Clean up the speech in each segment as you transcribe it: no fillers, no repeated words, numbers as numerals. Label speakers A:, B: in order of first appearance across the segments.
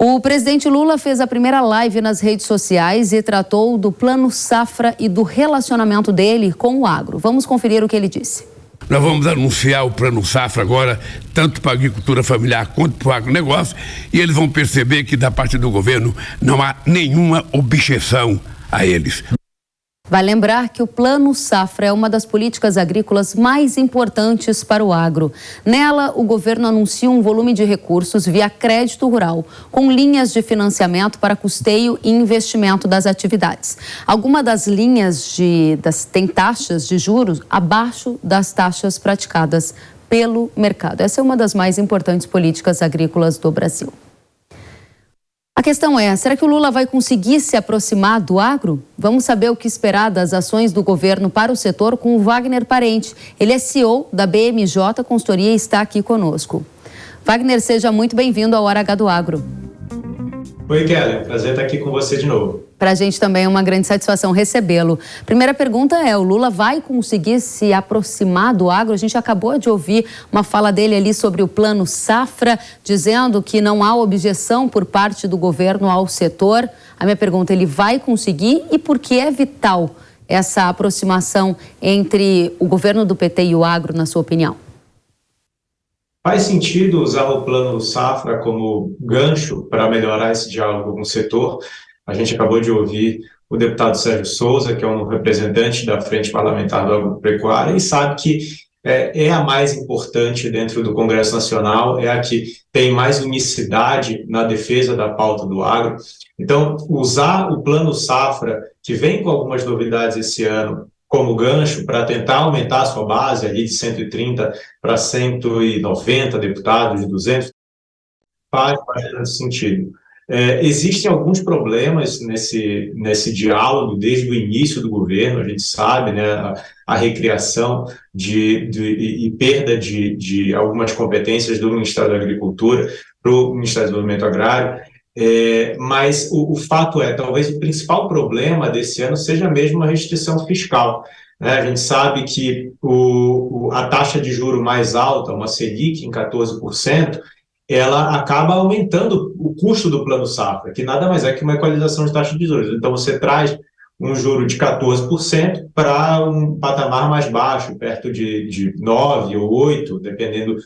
A: O presidente Lula fez a primeira live nas redes sociais e tratou do Plano Safra e do relacionamento dele com o agro. Vamos conferir o que ele disse.
B: Nós vamos anunciar o Plano Safra agora, tanto para a agricultura familiar quanto para o agronegócio, e eles vão perceber que da parte do governo não há nenhuma objeção a eles.
A: Vai lembrar que o Plano Safra é uma das políticas agrícolas mais importantes para o agro. Nela, o governo anuncia um volume de recursos via crédito rural, com linhas de financiamento para custeio e investimento das atividades. Algumas das linhas têm taxas de juros abaixo das taxas praticadas pelo mercado. Essa é uma das mais importantes políticas agrícolas do Brasil. A questão é, será que o Lula vai conseguir se aproximar do agro? Vamos saber o que esperar das ações do governo para o setor com o Wagner Parente. Ele é CEO da BMJ Consultoria e está aqui conosco. Wagner, seja muito bem-vindo ao Hora H do Agro.
C: Oi, Kelly. Prazer estar aqui com você de novo.
A: Para a gente também é uma grande satisfação recebê-lo. Primeira pergunta é, o Lula vai conseguir se aproximar do agro? A gente acabou de ouvir uma fala dele ali sobre o Plano Safra, dizendo que não há objeção por parte do governo ao setor. A minha pergunta, ele vai conseguir e por que é vital essa aproximação entre o governo do PT e o agro, na sua opinião?
C: Faz sentido usar o Plano Safra como gancho para melhorar esse diálogo com o setor. A gente acabou de ouvir o deputado Sérgio Souza, que é um representante da Frente Parlamentar do Agropecuária, e sabe que é a mais importante dentro do Congresso Nacional, é a que tem mais unicidade na defesa da pauta do agro. Então, usar o Plano Safra, que vem com algumas novidades esse ano, como gancho para tentar aumentar a sua base ali de 130 para 190 deputados, de 200, faz bastante sentido. Existem alguns problemas nesse diálogo desde o início do governo, a gente sabe, né, a recriação e perda de algumas competências do Ministério da Agricultura para o Ministério do Desenvolvimento Agrário, mas o fato é, talvez o principal problema desse ano seja mesmo a restrição fiscal. Né? A gente sabe que a taxa de juro mais alta, uma Selic em 14%, ela acaba aumentando o custo do Plano Safra, que nada mais é que uma equalização de taxa de juros. Então, você traz um juro de 14% para um patamar mais baixo, perto de 9% ou 8%, dependendo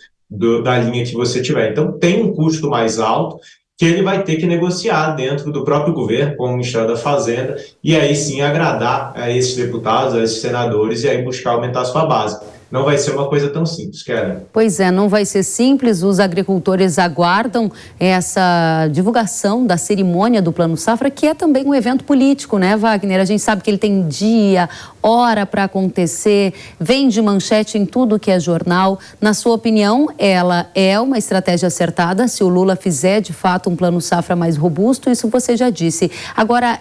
C: da linha que você tiver. Então, tem um custo mais alto que ele vai ter que negociar dentro do próprio governo, com o Ministério da Fazenda, e aí sim agradar a esses deputados, a esses senadores, e aí buscar aumentar a sua base. Não vai ser uma coisa tão simples, Karen.
A: Pois é, não vai ser simples. Os agricultores aguardam essa divulgação da cerimônia do Plano Safra, que é também um evento político, né, Wagner? A gente sabe que ele tem dia, hora para acontecer, vem de manchete em tudo que é jornal. Na sua opinião, ela é uma estratégia acertada se o Lula fizer, de fato, um Plano Safra mais robusto? Isso você já disse. Agora,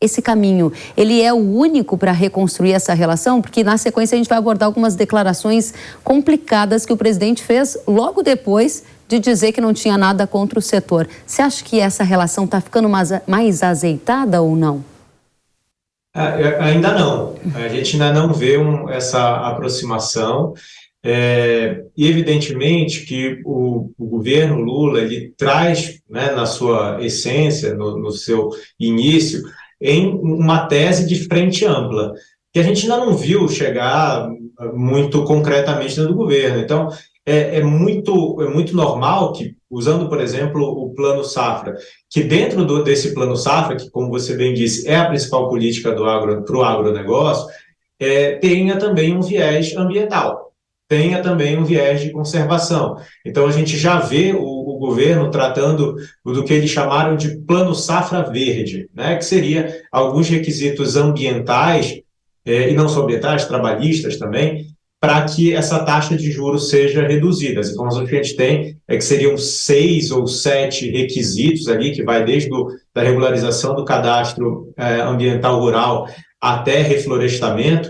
A: esse caminho, ele é o único para reconstruir essa relação? Porque na sequência a gente vai abordar algumas declarações complicadas que o presidente fez logo depois de dizer que não tinha nada contra o setor. Você acha que essa relação está ficando mais azeitada ou não?
C: Ainda não. A gente ainda não vê essa aproximação. E evidentemente que o governo Lula, ele traz, né, na sua essência, no seu início, em uma tese de frente ampla, que a gente ainda não viu chegar muito concretamente dentro do governo. Então, é muito normal que, usando, por exemplo, o Plano Safra, que dentro desse Plano Safra, que, como você bem disse, é a principal política do agro para o agronegócio, tenha também um viés ambiental, tenha também um viés de conservação. Então, a gente já vê o governo tratando do que eles chamaram de Plano Safra Verde, né, que seria alguns requisitos ambientais, e não só ambientais, trabalhistas também, para que essa taxa de juros seja reduzida. As informações que a gente tem é que seriam 6 ou 7 requisitos ali, que vai desde da regularização do cadastro ambiental rural até reflorestamento,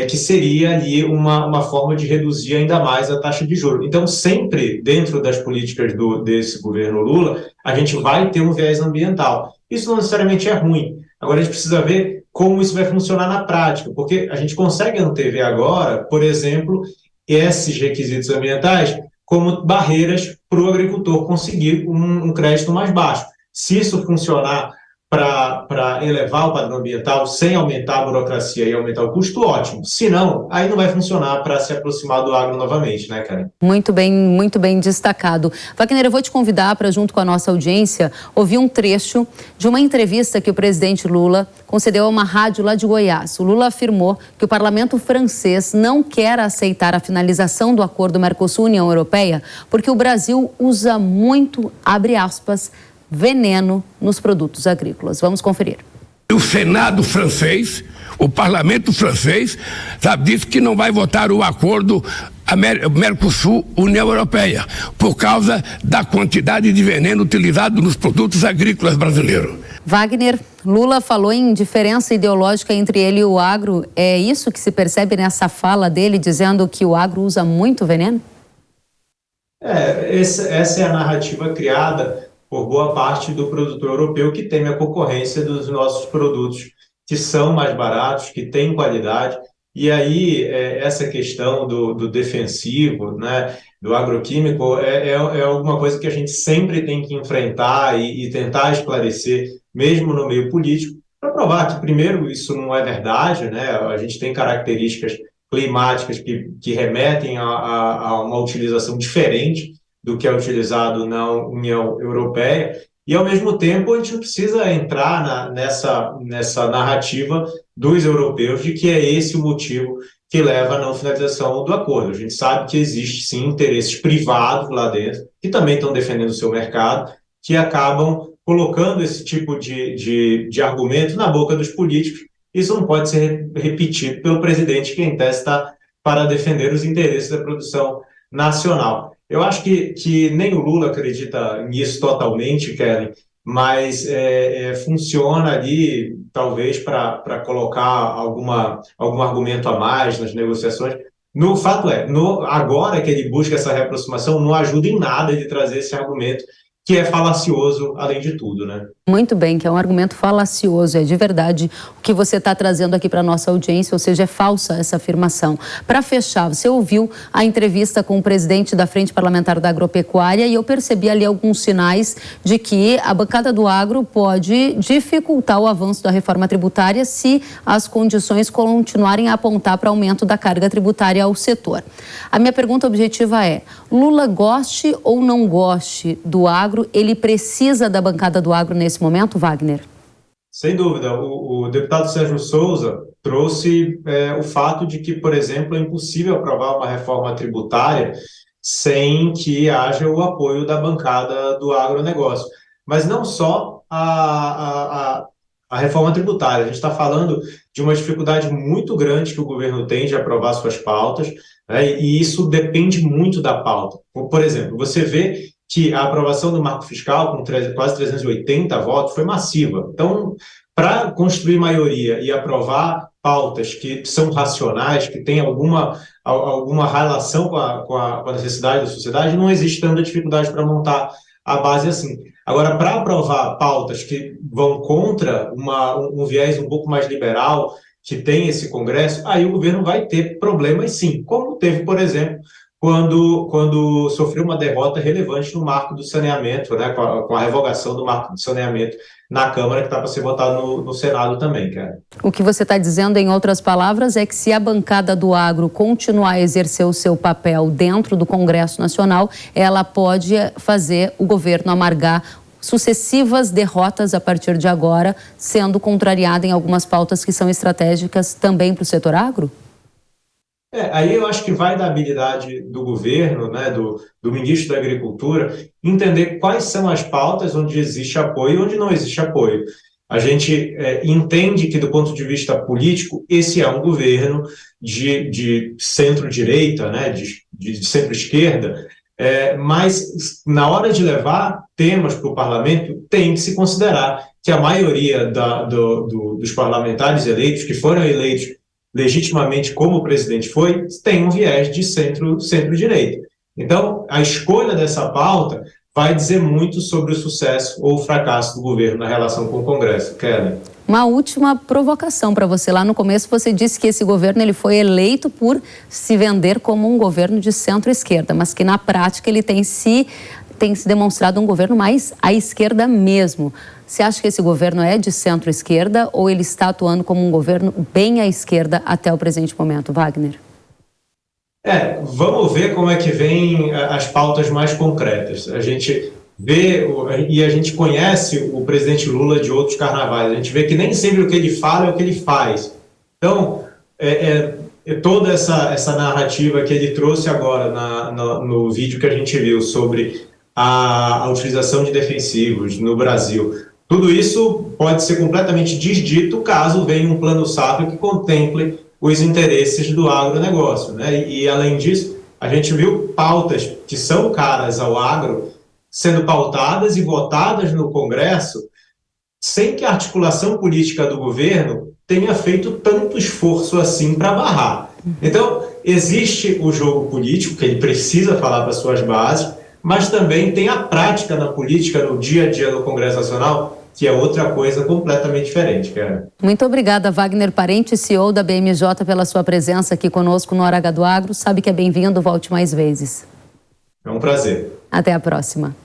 C: que seria ali uma forma de reduzir ainda mais a taxa de juros. Então, sempre dentro das políticas desse governo Lula, a gente vai ter um viés ambiental. Isso não necessariamente é ruim. Agora, a gente precisa ver como isso vai funcionar na prática, porque a gente consegue antever agora, por exemplo, esses requisitos ambientais como barreiras para o agricultor conseguir um crédito mais baixo. Se isso funcionar para elevar o padrão ambiental sem aumentar a burocracia e aumentar o custo, ótimo. Se não, aí não vai funcionar para se aproximar do agro novamente, né, Karen?
A: Muito bem destacado. Wagner, eu vou te convidar para, junto com a nossa audiência, ouvir um trecho de uma entrevista que o presidente Lula concedeu a uma rádio lá de Goiás. O Lula afirmou que o parlamento francês não quer aceitar a finalização do acordo Mercosul-União Europeia porque o Brasil usa muito, abre aspas, veneno nos produtos agrícolas. Vamos conferir.
B: O Senado francês, o parlamento francês, disse que não vai votar o acordo Mercosul-União Europeia por causa da quantidade de veneno utilizado nos produtos agrícolas brasileiros.
A: Wagner, Lula falou em diferença ideológica entre ele e o agro. É isso que se percebe nessa fala dele, dizendo que o agro usa muito veneno?
C: Essa é a narrativa criada por boa parte do produtor europeu que teme a concorrência dos nossos produtos, que são mais baratos, que têm qualidade. E aí, essa questão do defensivo, né, do agroquímico, é alguma coisa que a gente sempre tem que enfrentar e tentar esclarecer, mesmo no meio político, para provar que, primeiro, isso não é verdade, né? A gente tem características climáticas que remetem a uma utilização diferente do que é utilizado na União Europeia, e, ao mesmo tempo, a gente não precisa entrar nessa narrativa dos europeus de que é esse o motivo que leva à não finalização do acordo. A gente sabe que existe, sim, interesses privados lá dentro, que também estão defendendo o seu mercado, que acabam colocando esse tipo de argumento na boca dos políticos. Isso não pode ser repetido pelo presidente, que em tese está para defender os interesses da produção nacional. Eu acho que nem o Lula acredita nisso totalmente, Kellen, mas funciona ali, talvez, para colocar algum argumento a mais nas negociações. No fato agora que ele busca essa reaproximação, não ajuda em nada de trazer esse argumento, que é falacioso, além de tudo, né?
A: Muito bem, que é um argumento falacioso, é de verdade o que você está trazendo aqui para a nossa audiência, ou seja, é falsa essa afirmação. Para fechar, você ouviu a entrevista com o presidente da Frente Parlamentar da Agropecuária e eu percebi ali alguns sinais de que a bancada do agro pode dificultar o avanço da reforma tributária se as condições continuarem a apontar para aumento da carga tributária ao setor. A minha pergunta objetiva é, Lula goste ou não goste do agro, ele precisa da bancada do agro nesse momento, Wagner?
C: Sem dúvida. O deputado Sérgio Souza trouxe o fato de que, por exemplo, é impossível aprovar uma reforma tributária sem que haja o apoio da bancada do agronegócio. Mas não só a reforma tributária. A gente está falando de uma dificuldade muito grande que o governo tem de aprovar suas pautas, né, e isso depende muito da pauta. Por exemplo, você vê que a aprovação do marco fiscal, com quase 380 votos, foi massiva. Então, para construir maioria e aprovar pautas que são racionais, que têm alguma relação com a necessidade da sociedade, não existe tanta dificuldade para montar a base assim. Agora, para aprovar pautas que vão contra um viés um pouco mais liberal, que tem esse Congresso, aí o governo vai ter problemas sim, como teve, por exemplo, quando sofreu uma derrota relevante no marco do saneamento, né, com a revogação do marco do saneamento na Câmara, que está para ser votado no Senado também, cara.
A: O que você está dizendo, em outras palavras, é que se a bancada do agro continuar a exercer o seu papel dentro do Congresso Nacional, ela pode fazer o governo amargar sucessivas derrotas a partir de agora, sendo contrariada em algumas pautas que são estratégicas também para o setor agro?
C: Aí eu acho que vai da habilidade do governo, né, do ministro da Agricultura, entender quais são as pautas onde existe apoio e onde não existe apoio. A gente entende que, do ponto de vista político, esse é um governo de centro-direita, né, de centro-esquerda, mas na hora de levar temas para o parlamento, tem que se considerar que a maioria dos parlamentares eleitos, que foram eleitos legitimamente como o presidente foi, tem um viés de centro-direita. Então, a escolha dessa pauta vai dizer muito sobre o sucesso ou o fracasso do governo na relação com o Congresso. Kelly.
A: Uma última provocação para você. Lá no começo você disse que esse governo ele foi eleito por se vender como um governo de centro-esquerda, mas que na prática ele tem se tem se demonstrado um governo mais à esquerda mesmo. Você acha que esse governo é de centro-esquerda ou ele está atuando como um governo bem à esquerda até o presente momento, Wagner?
C: Vamos ver como é que vem as pautas mais concretas. A gente vê e a gente conhece o presidente Lula de outros carnavais. A gente vê que nem sempre o que ele fala é o que ele faz. Então, toda essa narrativa que ele trouxe agora no vídeo que a gente viu sobre a utilização de defensivos no Brasil, tudo isso pode ser completamente desdito caso venha um plano safra que contemple os interesses do agronegócio, né? E, além disso, a gente viu pautas que são caras ao agro sendo pautadas e votadas no Congresso sem que a articulação política do governo tenha feito tanto esforço assim para barrar. Então, existe o jogo político, que ele precisa falar para suas bases, mas também tem a prática na política, no dia a dia do Congresso Nacional, que é outra coisa completamente diferente, cara.
A: Muito obrigada, Wagner Parente, CEO da BMJ, pela sua presença aqui conosco no Hora H do Agro. Sabe que é bem-vindo, volte mais vezes.
C: É um prazer.
A: Até a próxima.